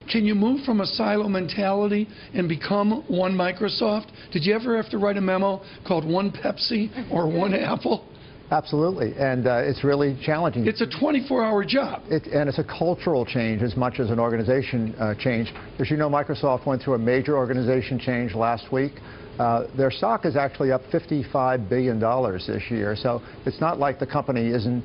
Can you move from a silo mentality and become one Microsoft? Did you ever have to write a memo called one Pepsi or one Apple? Absolutely, and it's really challenging. It's a 24-hour job. And it's a cultural change as much as an organization change. As you know, Microsoft went through a major organization change last week. Their stock is actually up $55 billion this year, so it's not like the company isn't,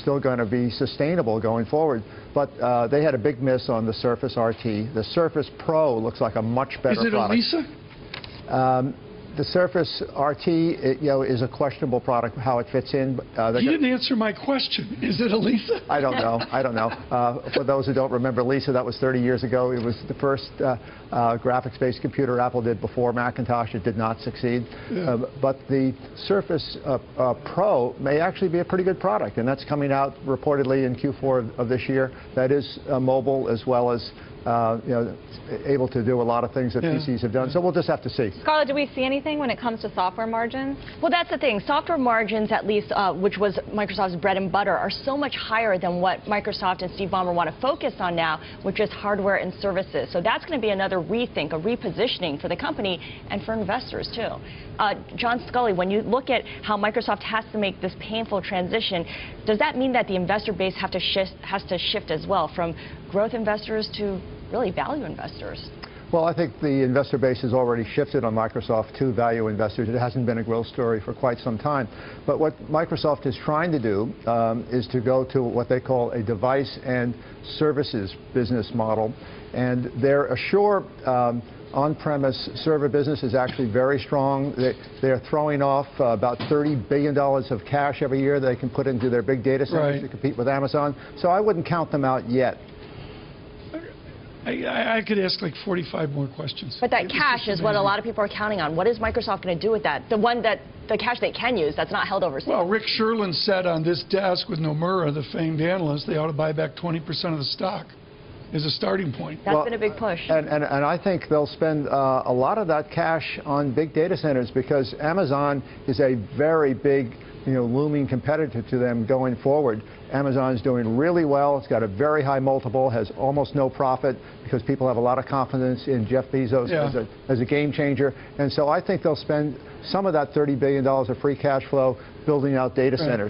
still going to be sustainable going forward. But they had a big miss on the Surface RT. The Surface Pro looks like a much better product. Is it Elisa? The Surface RT, is a questionable product, how it fits in. You didn't answer my question. Is it Elisa? I don't know. I don't know. For those who don't remember Lisa, that was 30 years ago. It was the first graphics-based computer Apple did before Macintosh. It did not succeed. Yeah. But the Surface Pro may actually be a pretty good product, and that's coming out reportedly in Q4 of this year. That is mobile as well as able to do a lot of things that PCs have done. So we'll just have to see. Scarlett, do we see anything when it comes to software margins? Well, that's the thing. Software margins, at least, which was Microsoft's bread and butter, are so much higher than what Microsoft and Steve Ballmer want to focus on now, which is hardware and services. So that's going to be another rethink, a repositioning for the company and for investors, too. John Sculley, when you look at how Microsoft has to make this painful transition, does that mean that the investor base has to shift as well from growth investors to really value investors? Well, I think the investor base has already shifted on Microsoft to value investors. It hasn't been a growth story for quite some time. But what Microsoft is trying to do is to go to what they call a device and services business model. And their Azure on-premise server business is actually very strong. They're throwing off about $30 billion of cash every year they can put into their big data centers to compete with Amazon. So I wouldn't count them out yet. I could ask like 45 more questions. But that cash is what a lot of people are counting on. What is Microsoft going to do with that? The cash they can use that's not held overseas. Well, Rick Sherlund said on this desk with Nomura, the famed analyst, they ought to buy back 20% of the stock as a starting point. That's been a big push. And I think they'll spend a lot of that cash on big data centers because Amazon is a very big looming competitor to them going forward. Amazon's doing really well. It's got a very high multiple, has almost no profit because people have a lot of confidence in Jeff Bezos as a game changer. And so I think they'll spend some of that $30 billion of free cash flow building out data centers.